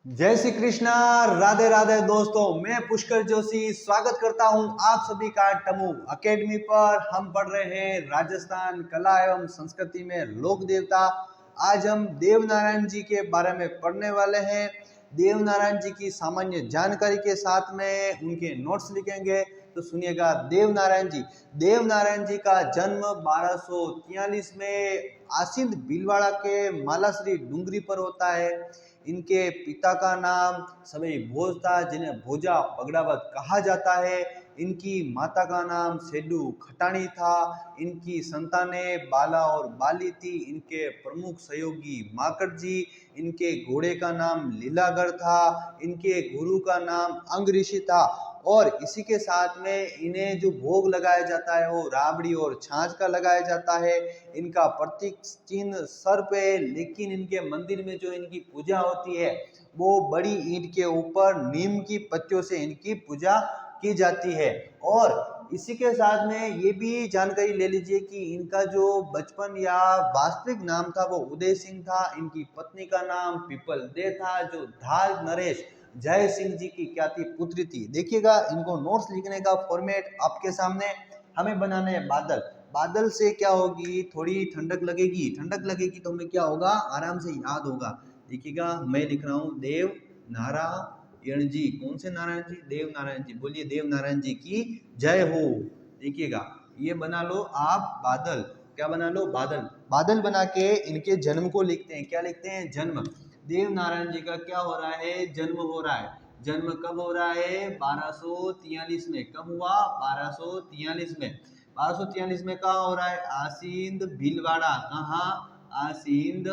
जय श्री कृष्णा। राधे राधे दोस्तों, मैं पुष्कर जोशी स्वागत करता हूं आप सभी का टमू अकेडमी पर। हम पढ़ रहे हैं राजस्थान कला एवं संस्कृति में लोक देवता। आज हम देवनारायण जी के बारे में पढ़ने वाले हैं। देवनारायण जी की सामान्य जानकारी के साथ में उनके नोट्स लिखेंगे। तो सुनिएगा। देवनारायण जी का जन्म 1243 में आसिंद भीलवाड़ा के मालाश्री डूंगरी पर होता है। इनके पिता का नाम सवई भोज था, जिन्हें भोजा पगड़ावत कहा जाता है। इनकी माता का नाम सेडू खटाणी था। इनकी संतानें बाला और बाली थी। इनके प्रमुख सहयोगी माकड़ जी। इनके घोड़े का नाम लीलागर था। इनके गुरु का नाम अंग ऋषि था। और इसी के साथ में इन्हें जो भोग लगाया जाता है वो राबड़ी और छाछ का लगाया जाता है। इनका प्रतीक चिन्ह सर पे, लेकिन इनके मंदिर में जो इनकी पूजा होती है वो बड़ी ईंट के ऊपर नीम की पत्तियों से इनकी पूजा की जाती है। और इसी के साथ में ये भी जानकारी ले लीजिए कि इनका जो बचपन या वास्तविक नाम था वो उदय सिंह था। इनकी पत्नी का नाम पीपल दे था, जो धार नरेश जय सिंह जी की क्या थी, पुत्री थी। देखिएगा, इनको नोट्स लिखने का फॉर्मेट आपके सामने। हमें बनाने हैं बादल। बादल से क्या होगी, थोड़ी ठंडक लगेगी तो हमें क्या होगा, आराम से याद होगा। देखिएगा, मैं लिख रहा हूँ देव नारायण जी। कौन से नारायण जी? देव नारायण जी। बोलिए देव नारायण जी की जय हो। देखिएगा, ये बना लो आप बादल। क्या बना लो? बादल। बादल बना के इनके जन्म को लिखते हैं। क्या लिखते हैं? जन्म। देव नारायण जी का क्या हो रहा है? जन्म हो रहा है। जन्म कब हो रहा है? 1243 में। कब हुआ? 1243 में। 1243 में कहाँ हो रहा है? आसिंद भीलवाड़ा। कहाँ? आसिंद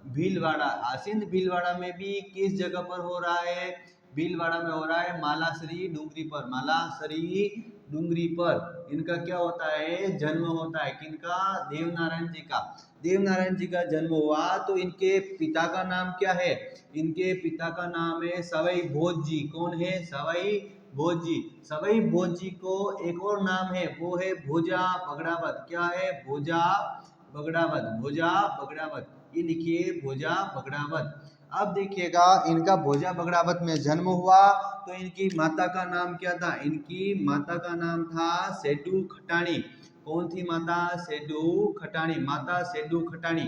भीलवाड़ा। आसिंद भीलवाड़ा में भी किस जगह पर हो रहा है? भीलवाड़ा में हो रहा है मालाश्री डूंगरी पर। मालाश्री डूंगरी पर इनका क्या होता है? जन्म होता है। किनका? देवनारायण जी का। देवनारायण जी का जन्म हुआ तो इनके पिता का नाम क्या है? इनके पिता का नाम है सवई भोज जी। कौन है? सवई भोज जी। सवई भोज जी को एक और नाम है, वो है भोजा बगड़ावत। क्या है? भोजा बगड़ावत। भोजा बगड़ावत, ये लिखिए, भोजा बगड़ावत। अब देखिएगा, इनका भोजा बगड़ावत में जन्म हुआ तो इनकी माता का नाम क्या था? इनकी माता का नाम था सेडू खटाणी। कौन थी माता? सेडू खटाणी। माता सेडू खटाणी।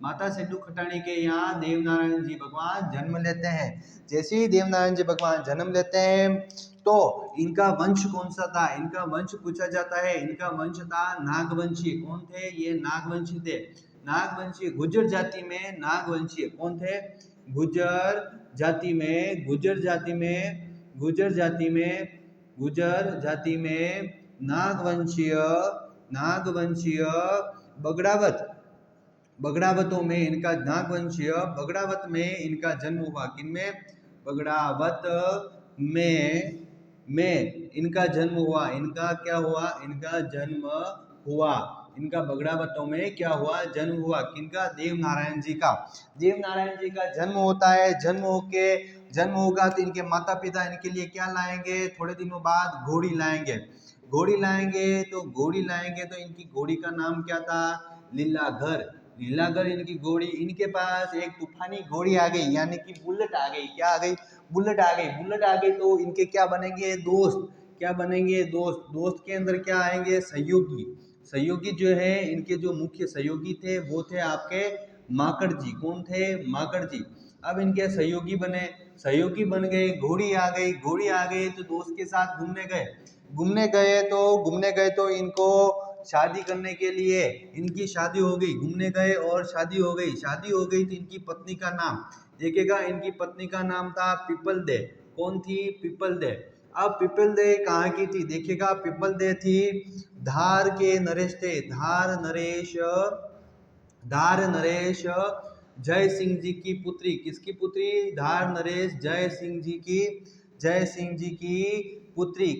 माता सेडू खटाणी के यहाँ देवनारायण जी भगवान जन्म लेते हैं। जैसे ही देवनारायण जी भगवान जन्म लेते हैं तो इनका वंश कौन सा था? इनका वंश पूछा जाता है। इनका वंश था नागवंशी। कौन थे? ये नागवंशी थे। नागवंशी, गुर्जर जाति में नागवंशी। कौन थे? गुर्जर जाति में। गुर्जर जाति में, गुर्जर जाति में, गुर्जर जाति में नागवंशीय, नागवंशीय बगड़ावत, बगड़ावतों में इनका, नागवंशीय बगड़ावत में इनका जन्म हुआ। किनमें? बगड़ावत में इनका जन्म हुआ। इनका क्या हुआ? इनका जन्म हुआ। इनका बगड़ावतों में क्या हुआ? जन्म हुआ। किनका? देवनारायण जी का। देवनारायण जी का जन्म होता है। जन्म होगा तो इनके माता पिता इनके लिए क्या लाएंगे? थोड़े दिनों बाद घोड़ी लाएंगे। घोड़ी लाएंगे तो इनकी घोड़ी का नाम क्या था? लीलाघर। लीलाघर इनकी घोड़ी। इनके पास एक तूफानी घोड़ी आ गई, यानी कि बुलेट आ गई। क्या आ गई? बुलेट आ गई। बुलेट आ गई तो इनके क्या बनेंगे? दोस्त। क्या बनेंगे? दोस्त। दोस्त के अंदर क्या आएंगे? सहयोगी। सहयोगी जो है, इनके जो मुख्य सहयोगी थे वो थे आपके माकड़ जी। कौन थे? माकड़ जी। अब इनके सहयोगी बने। सहयोगी बन गए, घोड़ी आ गई। घोड़ी आ गई तो दोस्त के साथ घूमने गए। घूमने गए तो इनको शादी करने के लिए, इनकी शादी हो गई। घूमने गए और शादी हो गई। शादी हो गई तो इनकी पत्नी का नाम देखिएगा, इनकी पत्नी का नाम था पीपल दे। कौन थी? People they. अब पीपल दे कहाँ की थी? देखिएगा, पीपल दे थी धार के नरेश थे। धार नरेश जय सिंह जी की पुत्री। किसकी पुत्री? धार नरेश जय सिंह जी की, जय सिंह जी की पुत्री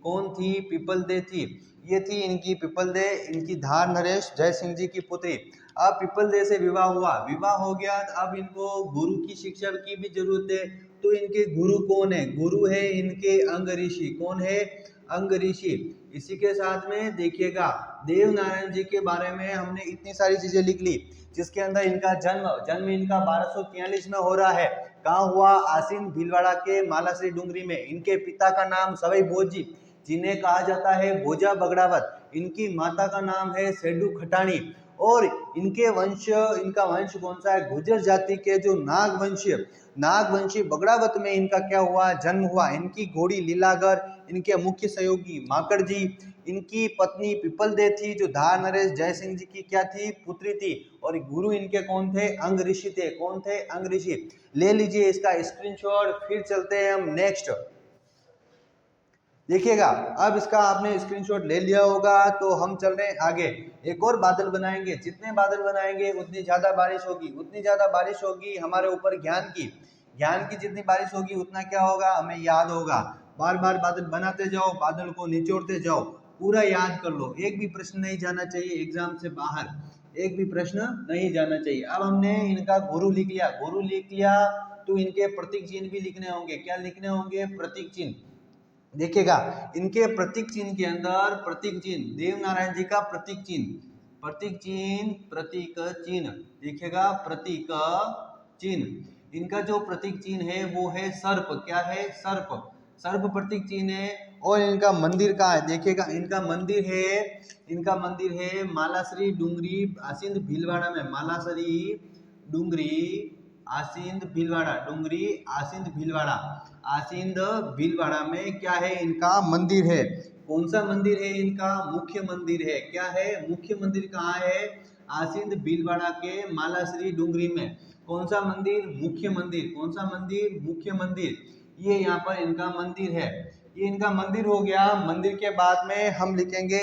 कौन थी? पीपल दे थी। ये थी इनकी पीपल दे, इनकी धार नरेश जय सिंह जी की पुत्री। अब पीपल दे से विवाह हुआ। विवाह हो गया तो अब इनको गुरु की शिक्षा की भी जरूरत है। तो इनके गुरु कौन है? गुरु है इनके अंग ऋषि। कौन है? अंग ऋषि। इसी के साथ में देखिएगा देव नारायण जी के बारे में हमने इतनी सारी चीजें लिख ली, जिसके अंदर इनका जन्म इनका 1243 में हो रहा है। कहाँ हुआ? आसीन भीलवाड़ा के मालाश्री डूंगरी में। इनके पिता का नाम सवाई भोज जी, जिन्हें कहा जाता है भोजा बगड़ावत। इनकी माता का नाम है सेडू खटाणी। और इनका वंश कौन सा है? गुर्जर जाति के जो नागवंशी बगड़ावत में इनका क्या हुआ? जन्म हुआ। इनकी घोड़ी लीलागर, इनके मुख्य सहयोगी माकड़ जी, इनकी पत्नी पिपल दे थी, जो धार नरेश जय सिंह जी की क्या थी? पुत्री थी। और गुरु इनके कौन थे? अंग ऋषि थे। कौन थे? अंग ऋषि। ले लीजिए इसका स्क्रीनशॉट। फिर चलते हैं हम नेक्स्ट। देखिएगा, अब इसका आपने स्क्रीनशॉट ले लिया होगा, तो हम चल रहे हैं आगे। एक और बादल बनाएंगे। जितने बादल बनाएंगे उतनी ज्यादा बारिश होगी हमारे ऊपर ज्ञान की जितनी बारिश होगी उतना क्या होगा? हमें याद होगा। बार बार बादल बनाते जाओ, बादल को निचोड़ते जाओ, पूरा याद कर लो। एक भी प्रश्न नहीं जाना चाहिए एग्जाम से बाहर, एक भी प्रश्न नहीं जाना चाहिए। अब हमने इनका गुरु लिख लिया, तो इनके प्रतीक चिन्ह भी लिखने होंगे। क्या लिखने होंगे? प्रतीक चिन्ह। देखिएगा, इनके प्रतीक चिन्ह के अंदर प्रतीक चिन्ह, देव नारायण जी का प्रतीक चिन्ह देखिएगा, प्रतीक चिन्ह। इनका जो प्रतीक चिन्ह है वो है सर्प। क्या है? सर्प प्रतीक चिन्ह है। और इनका मंदिर कहाँ है? देखिएगा, इनका मंदिर है मालाश्री डूंगरी आसींद भीलवाड़ा में। मालाश्री डूंगरी आसींद भीलवाड़ा में क्या है? इनका मंदिर है। कौन सा मंदिर है? इनका मुख्य मंदिर है। क्या है? मुख्य मंदिर कहाँ है? आसींद भीलवाड़ा के मालाश्री डूंगरी में। कौन सा मंदिर? मुख्य मंदिर। कौन सा मंदिर? मुख्य मंदिर। ये यहाँ पर इनका मंदिर है। ये इनका मंदिर हो गया। मंदिर के बाद में हम लिखेंगे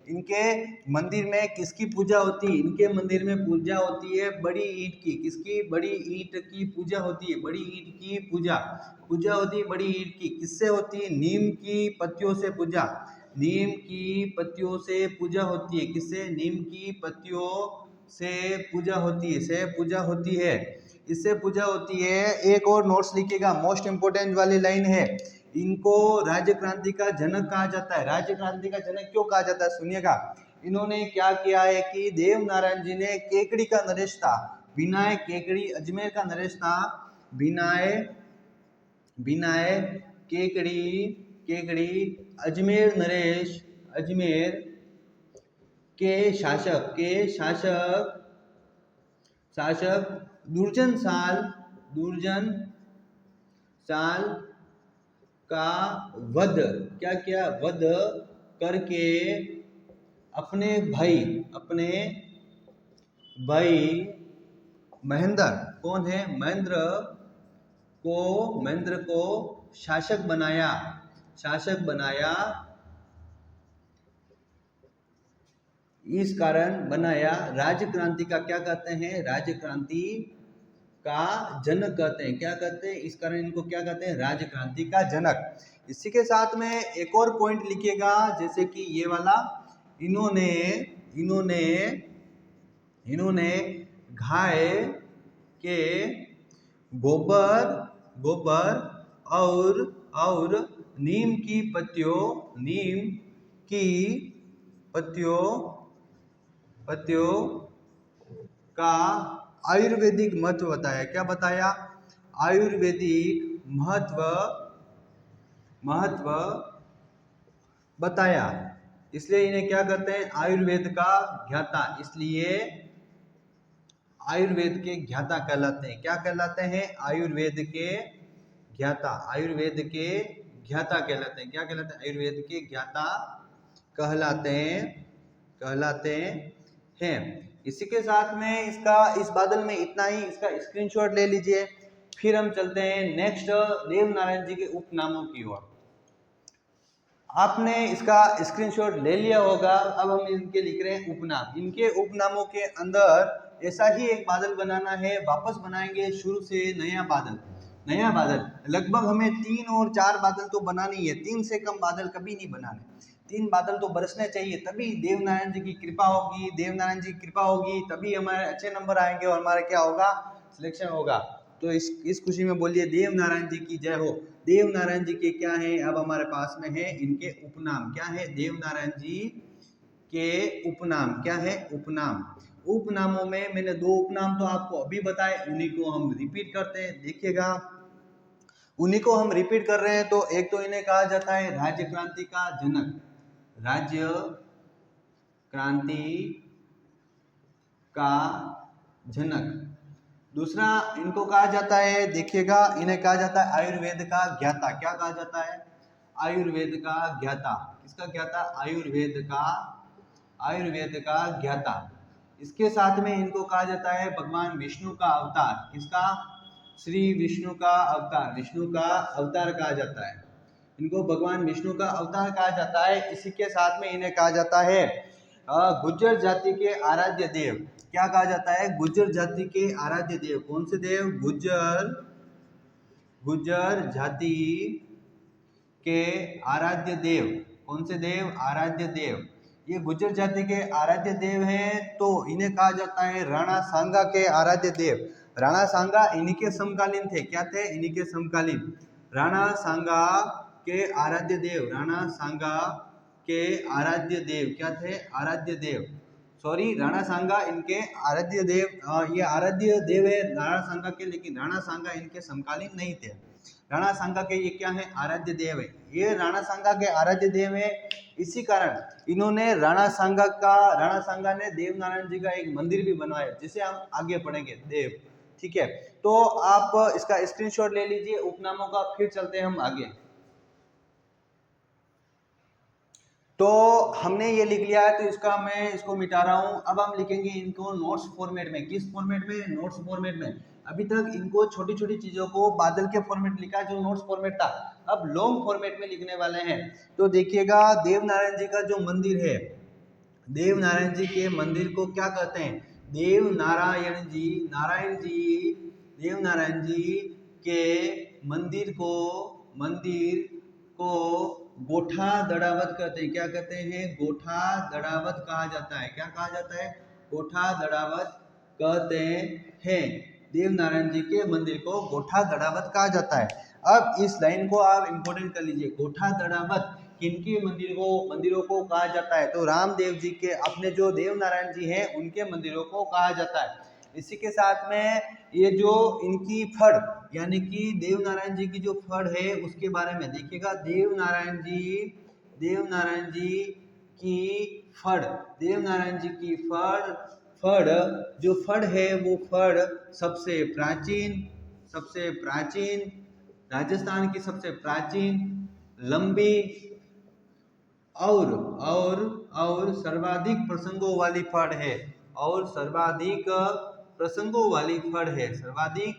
इनके मंदिर में किसकी पूजा होती है? इनके मंदिर में पूजा होती है बड़ी ईंट की। किसकी? बड़ी ईंट की पूजा होती है। बड़ी ईंट की पूजा होती है। बड़ी ईंट की किससे होती है? नीम की पत्तियों से पूजा होती है। किससे? नीम की पत्तियों से पूजा होती है। इससे पूजा होती है। एक और नोट्स लिखिएगा, मोस्ट इंपोर्टेंट वाली लाइन है। इनको राज्य क्रांति का जनक कहा जाता है। राज्य क्रांति का जनक क्यों कहा जाता है? सुनिएगा, इन्होंने क्या किया है कि देव नारायण जी ने केकड़ी का नरेश था, बिनाय केकड़ी अजमेर का नरेश था। बिनाय केकड़ी अजमेर नरेश, अजमेर के शासक दुर्जन साल का वध क्या किया? वध करके अपने भाई महेंद्र, कौन है? महेंद्र को शासक बनाया। इस कारण बनाया। राज्य क्रांति का क्या कहते हैं? राज्य क्रांति का जनक कहते हैं। क्या कहते हैं? इस कारण इनको क्या कहते हैं? राज्य क्रांति का जनक। इसी के साथ में एक और पॉइंट लिखिएगा, जैसे कि ये वाला, इन्होंने गाय के गोबर और नीम की पत्तियों का आयुर्वेदिक महत्व बताया। क्या बताया? आयुर्वेदिक महत्व बताया। इसलिए इन्हें क्या कहते हैं? आयुर्वेद का ज्ञाता। इसलिए आयुर्वेद के ज्ञाता कहलाते हैं। क्या कहलाते हैं? आयुर्वेद के ज्ञाता कहलाते हैं। क्या कहलाते हैं? आयुर्वेद के ज्ञाता कहलाते हैं। इसी के साथ में इस बादल में इतना ही। इसका स्क्रीनशॉट ले लीजिए। फिर हम चलते हैं नेक्स्ट देव नारायण जी के उपनामों की ओर। आपने इसका स्क्रीनशॉट ले लिया होगा। अब हम इनके लिख रहे हैं उपनाम। इनके उपनामों के अंदर ऐसा ही एक बादल बनाना है। वापस बनाएंगे शुरू से नया बादल। लगभग हमें 3 और 4 बादल तो बनानी है। 3 से कम बादल कभी नहीं बनाने। 3 बादल तो बरसने चाहिए, तभी देवनारायण जी की कृपा होगी। तभी हमारे अच्छे नंबर आएंगे और हमारा क्या होगा? सिलेक्शन होगा। तो इस खुशी में बोलिए देव नारायण जी की जय हो। देव नारायण जी के क्या है, अब हमारे पास में है इनके उपनाम। क्या है, देव नारायण जी के उपनाम। क्या है, उपनाम। उपनामों में मैंने 2 उपनाम तो आपको अभी बताए, उन्हीं को हम रिपीट करते हैं। देखिएगा, उन्हीं को हम रिपीट कर रहे हैं। तो एक तो इन्हें कहा जाता है राज्य क्रांति का जनक, राज्य क्रांति का जनक। दूसरा इनको कहा जाता है, देखिएगा, इन्हें कहा जाता है आयुर्वेद का ज्ञाता। क्या कहा जाता है, आयुर्वेद का ज्ञाता। किसका ज्ञाता, आयुर्वेद का ज्ञाता। इसके साथ में इनको कहा जाता है भगवान विष्णु का अवतार। किसका, श्री विष्णु का अवतार, विष्णु का अवतार कहा जाता है। इनको भगवान विष्णु का अवतार कहा जाता है। इसी के साथ में इन्हें कहा जाता है गुर्जर जाति के आराध्य देव। क्या कहा जाता है, गुर्जर जाति के आराध्य देव। कौन से देव, गुर्जर जाति के आराध्य देव। कौन से देव, आराध्य देव। ये गुर्जर जाति के आराध्य देव हैं, तो इन्हें कहा जाता है राणा सांगा के आराध्य देव। राणा सांगा इन्हीं के समकालीन थे। क्या थे, इन्हीं के समकालीन। राणा सांगा के आराध्य देव, राणा सांगा के आराध्य देव क्या थे, आराध्य देव। सॉरी, राणा सांगा इनके आराध्य देव। ये आराध्य देव है राणा सांगा के, लेकिन राणा सांगा इनके समकालीन नहीं थे। राणा सांगा के ये क्या है, आराध्य देव है। ये राणा सांगा के आराध्य देव है। इसी कारण इन्होंने राणा सांगा ने देव नारायण जी का एक मंदिर भी बनवाया, जिसे हम आगे पढ़ेंगे देव। ठीक है, तो आप इसका स्क्रीनशॉट ले लीजिए उपनामों का। फिर चलते हैं हम आगे। तो हमने ये लिख लिया है, तो मैं इसको मिटा रहा हूं। अब हम लिखेंगे इनको नोट्स फॉर्मेट में। किस फॉर्मेट में, नोट्स फॉर्मेट में। अभी तक इनको छोटी छोटी चीजों को बादल के फॉर्मेट लिखा, जो नोट्स फॉर्मेट था। अब लॉन्ग फॉर्मेट में लिखने वाले हैं। तो देखिएगा, देव नारायण जी का जो मंदिर है, देव नारायण जी के मंदिर को क्या कहते हैं, देव नारायण जी, देव नारायण जी के मंदिर को गोठा दड़ावत कहते हैं। क्या कहते हैं, गोठा दड़ावत कहा जाता है। क्या कहा जाता है, गोठा दड़ावत कहते हैं। देव नारायण जी के मंदिर को गोठा दड़ावत कहा जाता है। अब इस लाइन को आप इंपोर्टेंट कर लीजिए। गोठा दड़ावत किनके मंदिरों को कहा जाता है, तो रामदेव जी के, अपने जो देव नारायण जी हैं उनके मंदिरों को कहा जाता है। इसी के साथ में ये जो इनकी फड़, यानी कि देव नारायण जी की जो फड़ है उसके बारे में देखिएगा। देव नारायण जी की फड़ जो फड़ है, वो फड़ सबसे प्राचीन राजस्थान की सबसे प्राचीन, लंबी और सर्वाधिक प्रसंगों वाली फड़ है। और सर्वाधिक प्रसंगों वाली फड़ है। सर्वाधिक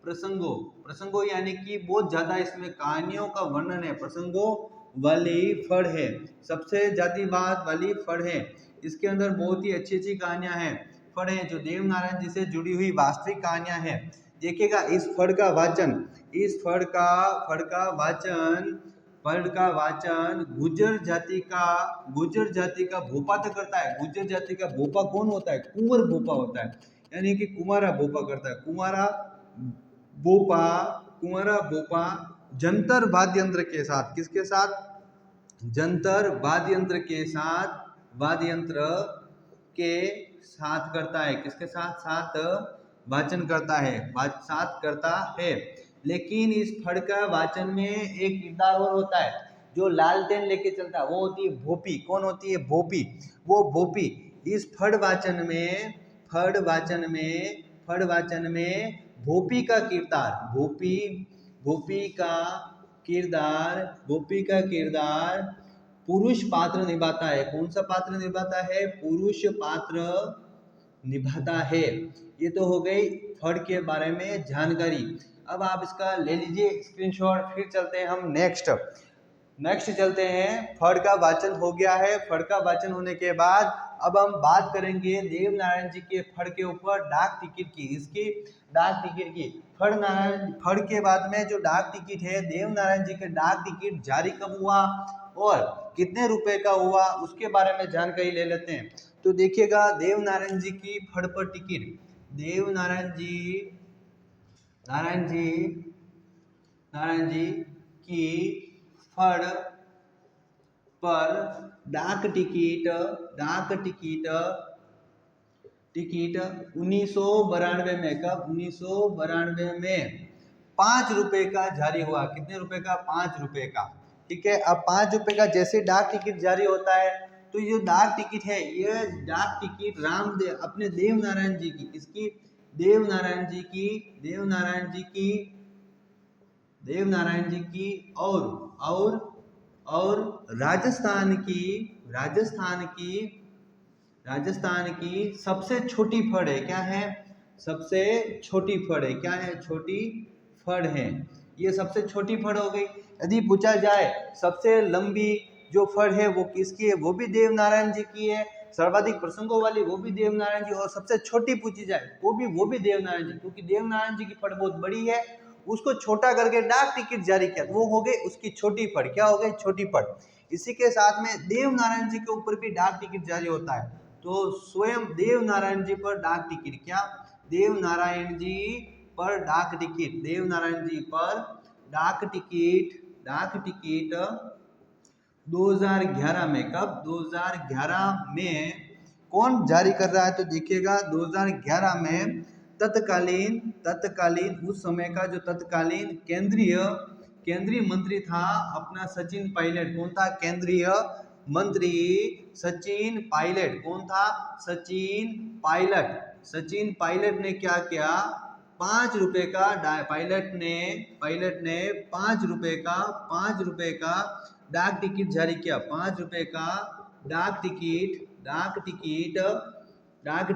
प्रसंगों यानी कि बहुत ज्यादा इसमें कहानियों का वर्णन है। प्रसंगों वाली फड़ है, सबसे जातिवाद वाली फड़ है। इसके अंदर बहुत ही अच्छी अच्छी कहानियां हैं, फड़ है, जो देव नारायण जी से जुड़ी हुई वास्तविक कहानियां हैं। देखिएगा, इस फड़ का वाचन गुर्जर जाति का भोपा तो करता है। गुर्जर जाति का भोपा कौन होता है, कुंवर भोपा होता है, यानी कि कुमारा भोपा करता है। कुमारा भोपा जंतर वाद्य यंत्र के साथ, किसके साथ, जंतर वाद्य यंत्र के साथ करता है। किसके साथ वाचन करता है। लेकिन इस फड़ का वाचन में एक किरदार और होता है, जो लालटेन लेके चलता है, वो होती है भोपी। कौन होती है, भोपी। वो भोपी इस फड़ वाचन में भोपी का किरदार पुरुष पात्र निभाता है। कौन सा पात्र निभाता है, पुरुष पात्र निभाता है। ये तो हो गई फड़ के बारे में जानकारी। अब आप इसका ले लीजिए स्क्रीनशॉट। फिर चलते हैं हम नेक्स्ट चलते हैं। फड़ का वाचन हो गया है। फड़ का वाचन होने के बाद अब हम बात करेंगे देव नारायण जी के फड़ के ऊपर डाक टिकट की। इसकी डाक टिकट की, फड़ के बाद में जो डाक टिकट है, देव नारायण जी के डाक टिकट जारी कब हुआ और कितने रुपए का हुआ, उसके बारे में जानकारी ले लेते हैं। तो देखिएगा, देव नारायण जी की फड़ पर टिकट, देव नारायण जी नारायण जी की फड़ पर डाक टिकट 1992 में, कब 1992 में 5 रुपए का जारी हुआ। कितने रुपए का? 5 रुपए का। ठीक है, अब 5 रुपए का जैसे डाक टिकट जारी होता है तो ये डाक टिकट है, ये डाक टिकट रामदेव अपने देवनारायण जी की, किसकी? देवनारायण जी की और राजस्थान की सबसे छोटी फड़ है। क्या है? सबसे छोटी फड़ है। क्या है? छोटी फड़ है। ये सबसे छोटी फड़ हो गई। यदि पूछा जाए सबसे लंबी जो फड़ है वो किसकी है? वो भी देवनारायण जी की है। सर्वाधिक प्रसंगों वाली वो भी देवनारायण जी, और सबसे छोटी पूछी जाए वो भी देवनारायण जी, क्योंकि देवनारायण जी की फड़ बहुत बड़ी है, उसको छोटा करके डाक टिकट जारी किया, वो हो गई उसकी छोटी फड़। क्या हो गई? छोटी फड़। इसी के साथ में देवनारायण जी के ऊपर भी डाक टिकट जारी होता है, तो स्वयं देवनारायण जी पर डाक टिकट, क्या? देवनारायण जी पर डाक टिकट 2011 में, कब? 2011 में कौन जारी कर रहा है? तो देखिएगा 2011 में तत्कालीन उस समय का जो तत्कालीन केंद्रीय मंत्री था अपना सचिन पायलट। कौन था केंद्रीय मंत्री? सचिन पायलट। कौन था? सचिन पायलट ने क्या किया? 5 रुपए का पायलट ने 5 रुपए का डाक टिकट जारी किया। 5 रुपए का डाक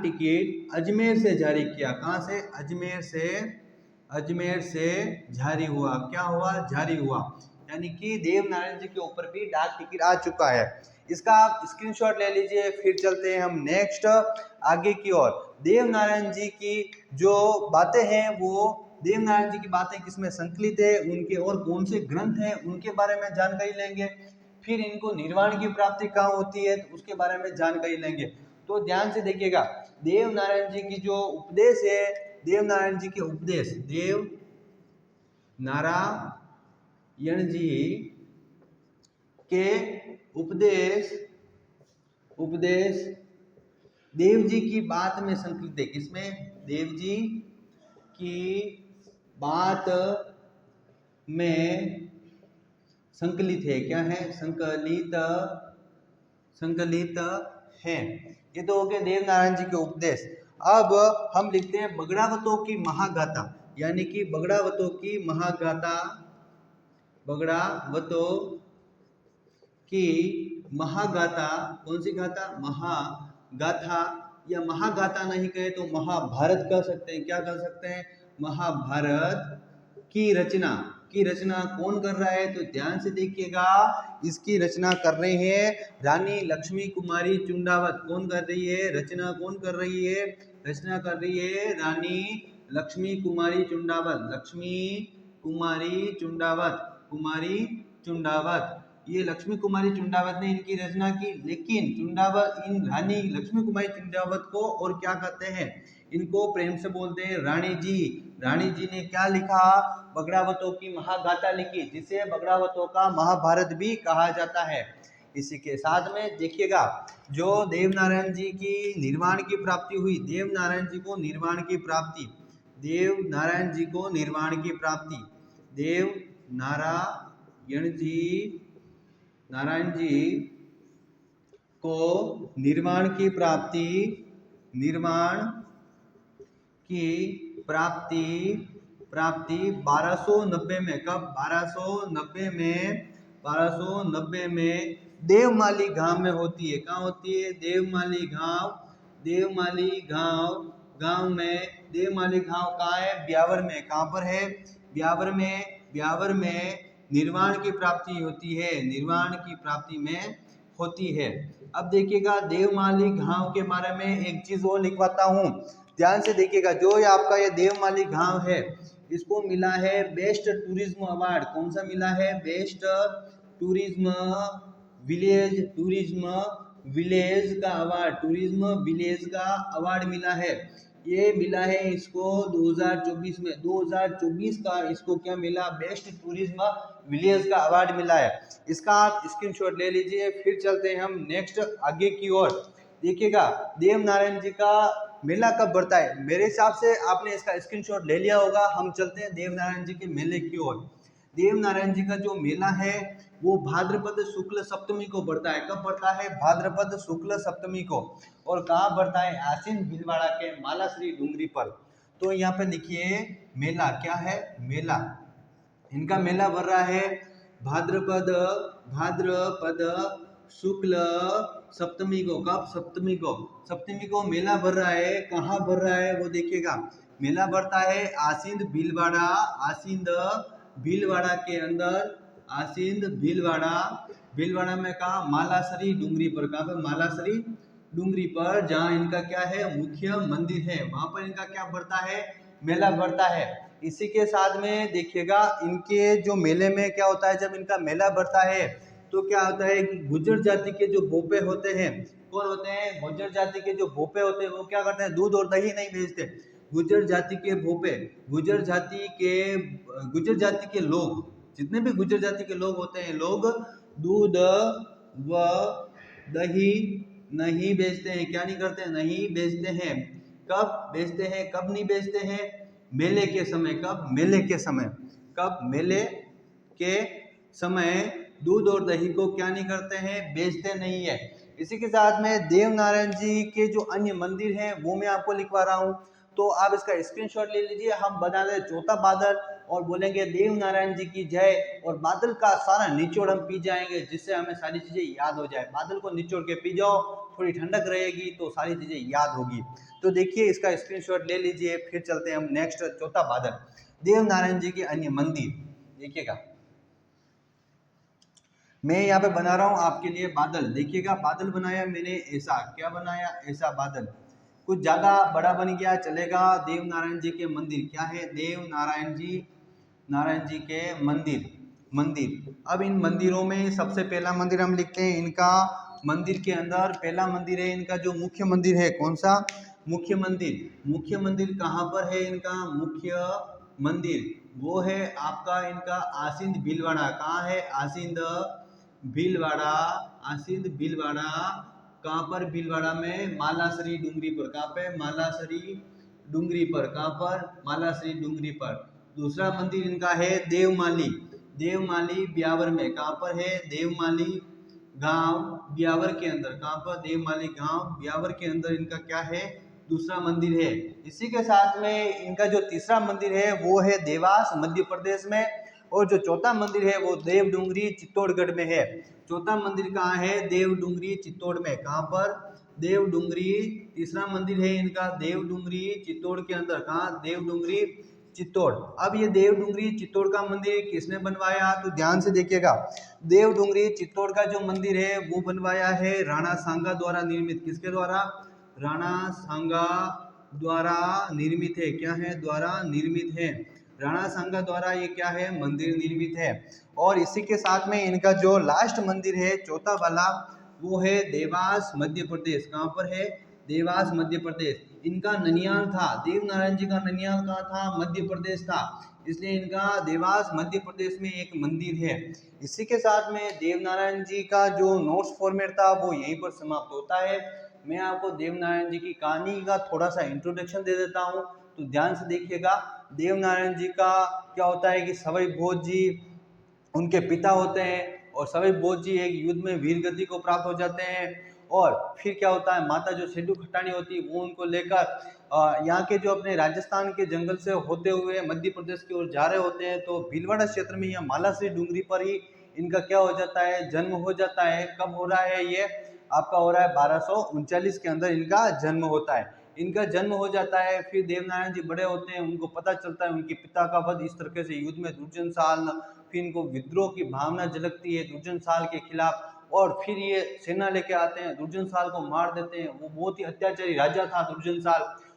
टिकट अजमेर से जारी किया। कहां से? अजमेर से जारी हुआ। क्या हुआ? जारी हुआ। यानी कि देवनारायण जी के ऊपर भी डाक टिकट आ चुका है। इसका आप स्क्रीनशॉट ले लीजिए। फिर चलते हैं हम नेक्स्ट आगे की ओर। देवनारायण जी की जो बातें हैं वो देवनारायण जी की बातें किसमें संकलित है, उनके और कौन से ग्रंथ हैं उनके बारे में जानकारी लेंगे। फिर इनको निर्वाण की प्राप्ति कहाँ होती है तो उसके बारे में जानकारी लेंगे। तो ध्यान से देखिएगा, देवनारायण जी की जो उपदेश है, देवनारायण जी के उपदेश, देवनारायण जी के उपदेश देव जी की बात में संकलित है। किसमें? देव जी की बात में संकलित है। क्या है? संकलित है। ये तो हो गए देवनारायण जी के उपदेश। अब हम लिखते हैं बगड़ावतों की महागाथा, यानी कि बगड़ावतों की महागाथा। कौन सी गाथा? महागाथा, या महागाथा नहीं कहे तो महाभारत कह सकते हैं। क्या कह सकते हैं? महाभारत की रचना कौन कर रहा है? तो ध्यान से देखिएगा, इसकी रचना कर रहे हैं रानी लक्ष्मी कुमारी चुंडावत। कौन कर रही है? रचना कौन कर रही है? रचना कर रही है रानी लक्ष्मी कुमारी चुंडावत। ये लक्ष्मी कुमारी चुंडावत ने इनकी रचना की, लेकिन इन रानी लक्ष्मी कुमारी चुंडावत को और क्या कहते हैं? इनको प्रेम से बोलते हैं रानी जी। रानी जी ने क्या लिखा? बगड़ावतों की महागाथा लिखी, जिसे बगड़ावतों का महाभारत भी कहा जाता है। इसी के साथ में देखिएगा, जो देवनारायण जी की निर्वाण की प्राप्ति हुई, देवनारायण जी को निर्वाण की प्राप्ति प्राप्ति 1290 में, कब? 1290 में देवमाली गांव में होती है। कहाँ होती है? देवमाली गांव में। देवमाली गांव कहाँ है? ब्यावर में। कहाँ पर है? ब्यावर में निर्वाण की प्राप्ति होती है। अब देखिएगा, देवमाली गांव के बारे में एक चीज और लिखवाता हूँ, ध्यान से देखिएगा। जो ये आपका ये देवमाली गांव है, इसको मिला है बेस्ट टूरिज्म अवार्ड। कौन सा मिला है? बेस्ट टूरिज्म विलेज का अवार्ड मिला है। ये मिला है इसको 2024 में, 2024 का इसको क्या मिला, बेस्ट टूरिज्म विलेज का अवार्ड मिला है। इसका आप स्क्रीनशॉट ले लीजिए। फिर चलते हैं हम नेक्स्ट आगे की ओर। देखिएगा देव नारायण जी का मेला कब बढ़ता है, मेरे हिसाब से आपने इसका स्क्रीनशॉट ले लिया होगा। हम चलते हैं देव नारायण जी के मेले की ओर। देव नारायण जी का जो मेला है वो भाद्रपद शुक्ल सप्तमी को बढ़ता है। कब बढ़ता है, भाद्रपद शुक्ल सप्तमी को। और कहाँ बढ़ता है, आसीन भीलवाड़ा के मालाश्री डूंगरी पर। तो यहाँ पे देखिए मेला क्या है, मेला इनका मेला भर रहा है भाद्रपद भाद्रपद शुक्ल सप्तमी को। कब, सप्तमी को, सप्तमी को मेला भर रहा है। कहाँ भर रहा है वो देखिएगा, मेला भरता है आसींद भीलवाड़ा, आसींद भीलवाड़ा के अंदर, आसींद भीलवाड़ा, भीलवाड़ा में कहा मालाश्री डूंगरी पर। कहाँ पे, मालाश्री डूंगरी पर, जहाँ इनका क्या है मुख्य मंदिर है, वहां पर इनका क्या बढ़ता है, मेला बढ़ता है। इसी के साथ में देखिएगा इनके जो मेले में क्या होता है, जब इनका मेला बढ़ता है तो क्या होता है कि गुर्जर जाति के जो भोपे होते हैं, कौन होते हैं, गुर्जर जाति के जो भोपे होते हैं वो क्या करते हैं, दूध और दही नहीं बेचते। गुर्जर जाति के भोपे, गुर्जर जाति के लोग, जितने भी गुर्जर जाति के लोग होते हैं, लोग दूध व दही नहीं बेचते हैं। क्या नहीं करते, नहीं बेचते हैं। कब बेचते हैं, कब नहीं बेचते हैं, मेले के समय। कब, मेले के समय। कब, मेले के समय दूध और दही को क्या नहीं करते हैं, बेचते नहीं है। इसी के साथ में देव नारायण जी के जो अन्य मंदिर हैं वो मैं आपको लिखवा रहा हूँ, तो आप इसका स्क्रीनशॉट ले लीजिए। हम बना रहे चौथा बादल और बोलेंगे देव नारायण जी की जय, और बादल का सारा निचोड़ हम पी जाएंगे, जिससे हमें सारी चीजें याद हो जाए। बादल को निचोड़ के पी जाओ, थोड़ी ठंडक रहेगी तो सारी चीजें याद होगी। तो देखिए इसका स्क्रीनशॉट ले लीजिए। फिर चलते हैं हम नेक्स्ट चौथा बादल, देव नारायण जी के अन्य मंदिर। देखिएगा मैं यहाँ पे बना रहा हूँ आपके लिए बादल। देखिएगा बादल बनाया मैंने ऐसा, क्या बनाया, ऐसा बादल, कुछ ज्यादा बड़ा बन गया चलेगा। देव नारायण जी के मंदिर क्या है, देव नारायण जी के मंदिर। अब इन मंदिरों में सबसे पहला मंदिर हम लिखते हैं इनका। मंदिर के अंदर पहला मंदिर है इनका जो मुख्य मंदिर है, कौन सा, मुख्य मंदिर कहाँ पर है इनका, मुख्य मंदिर वो है आपका इनका आसींद भीलवाड़ा। कहाँ है, आसींद भीलवाड़ा, कहाँ पर, भीलवाड़ा में मालाश्री डूंगरी पर। कहाँ पे, मालाश्री डूंगरी पर। कहाँ पर, मालाश्री डूंगरी पर। दूसरा मंदिर इनका है देवमाली ब्यावर में। कहाँ पर है, देवमाली गांव ब्यावर के अंदर। कहाँ पर, देवमाली गांव ब्यावर के अंदर इनका क्या है, दूसरा मंदिर है। इसी के साथ में इनका जो तीसरा मंदिर है वो है देवास मध्य प्रदेश में, और जो चौथा मंदिर है वो देव डूंगरी चित्तौड़गढ़ में है। चौथा मंदिर कहाँ है, देव डूंगरी चित्तौड़ में। कहाँ पर, देव डूंगरी। तीसरा मंदिर है इनका देव डूंगरी चित्तौड़ के अंदर। कहाँ, देव डूंगरी चित्तौड़। अब ये देव डूंगरी चित्तौड़ का मंदिर किसने बनवाया, तो ध्यान से देखिएगा। देव डूंगरी चित्तौड़ का जो मंदिर है वो बनवाया है राणा सांगा द्वारा निर्मित। किसके द्वारा, राणा सांगा द्वारा निर्मित है। क्या है, द्वारा निर्मित है, राणा सांगा द्वारा ये क्या है, मंदिर निर्मित है। और इसी के साथ में इनका जो लास्ट मंदिर है चौथा वाला वो है देवास मध्य प्रदेश। कहाँ पर है, देवास मध्य प्रदेश। इनका ननियाल था, देव नारायण जी का ननियाल कहाँ था, मध्य प्रदेश था, इसलिए इनका देवास मध्य प्रदेश में एक मंदिर है। इसी के साथ में देव नारायण जी का जो नोट्स फॉर्मेट था वो यहीं पर समाप्त होता है। मैं आपको देव नारायण जी की कहानी का थोड़ा सा इंट्रोडक्शन दे देता हूँ, तो ध्यान से देखिएगा। देव नारायण जी का क्या होता है कि सवई भोज जी उनके पिता होते हैं, और सवई भोज जी एक युद्ध में वीर गति को प्राप्त हो जाते हैं। और फिर क्या होता है, माता जो सिड्डू खट्टानी होती है वो उनको लेकर यहाँ के जो अपने राजस्थान के जंगल से होते हुए मध्य प्रदेश की ओर जा रहे होते हैं। तो भीलवाड़ा क्षेत्र में, यहाँ मालाश्री डूंगरी पर ही इनका क्या हो जाता है, जन्म हो जाता है। कब हो रहा है, ये आपका हो रहा है 1239 के अंदर इनका जन्म होता है। इनका जन्म हो जाता है। फिर देवनारायण जी बड़े होते हैं, उनको पता चलता है उनके पिता का वध इस तरीके से युद्ध में दुर्जन साल, फिर इनको विद्रोह की भावना झलकती है दुर्जन साल के खिलाफ, और फिर ये सेना लेके आते हैं, दुर्जन साल को मार देते हैं। वो बहुत ही अत्याचारी राजा था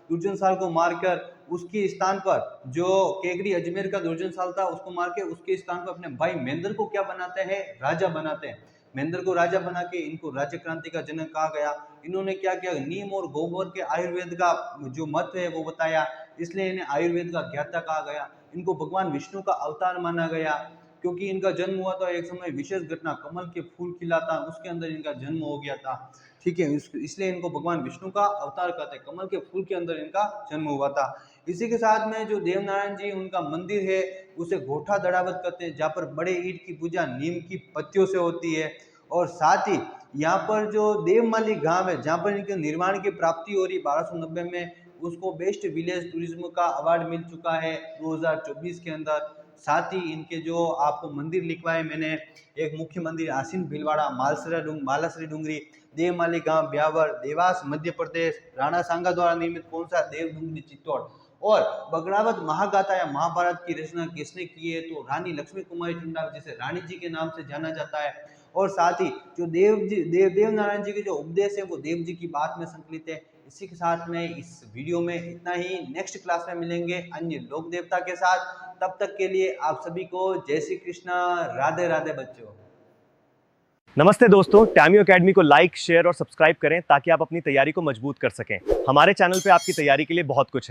दुर्जन साल को मारकर उसके स्थान पर, जो केकरी अजमेर का दुर्जन साल था उसको मार के उसके स्थान पर अपने भाई महेंद्र को क्या बनाते हैं, राजा बनाते हैं। महेंद्र को राजा बना के इनको राज्य क्रांति का जनक कहा गया। इन्होंने क्या किया, नीम और गोबर के आयुर्वेद का जो महत्व है वो बताया, इसलिए इन्हें आयुर्वेद का ज्ञाता कहा गया। इनको भगवान विष्णु का अवतार माना गया, क्योंकि इनका जन्म हुआ था एक समय विशेष घटना, कमल के फूल खिला था, उसके अंदर इनका जन्म हो गया था। ठीक है, इसलिए इनको भगवान विष्णु का अवतार कहते हैं, कमल के फूल के अंदर इनका जन्म हुआ था। इसी के साथ में जो देवनारायण जी उनका मंदिर है उसे गोठा दड़ावत कहते हैं, जहाँ पर बड़े ईंट की पूजा नीम की पत्तियों से होती है। और साथ ही यहाँ पर जो देवमाली गांव है जहाँ पर इनके निर्माण की प्राप्ति हो रही 1290 में, उसको बेस्ट विलेज टूरिज्म का अवार्ड मिल चुका है 2024 के अंदर। साथ ही इनके जो आपको मंदिर लिखवाए मैंने, एक मुख्य मंदिर आसीन भीलवाड़ा, मालाश्री डूंगरी, देवमाली गांव ब्यावर, देवास मध्य प्रदेश, राणा सांगा द्वारा निर्मित कौन सा, देवडूंगरी चित्तौड़। और बगड़ावत महागाथा या महाभारत की रचना किसने की है, तो रानी लक्ष्मी कुमारी टंडा, जिसे रानी जी के नाम से जाना जाता है। और साथ ही जो देवनारायण जी के जो उपदेश है वो देव जी की बात में संकलित है। इसी के साथ में इस वीडियो में इतना ही, नेक्स्ट क्लास में मिलेंगे अन्य लोक देवता के साथ। तब तक के लिए आप सभी को जय श्री कृष्णा, राधे राधे बच्चों। नमस्ते दोस्तों, टैम्यू एकेडमी को लाइक, शेयर और सब्सक्राइब करें ताकि आप अपनी तैयारी को मजबूत कर सकें। हमारे चैनल पे आपकी तैयारी के लिए बहुत कुछ है।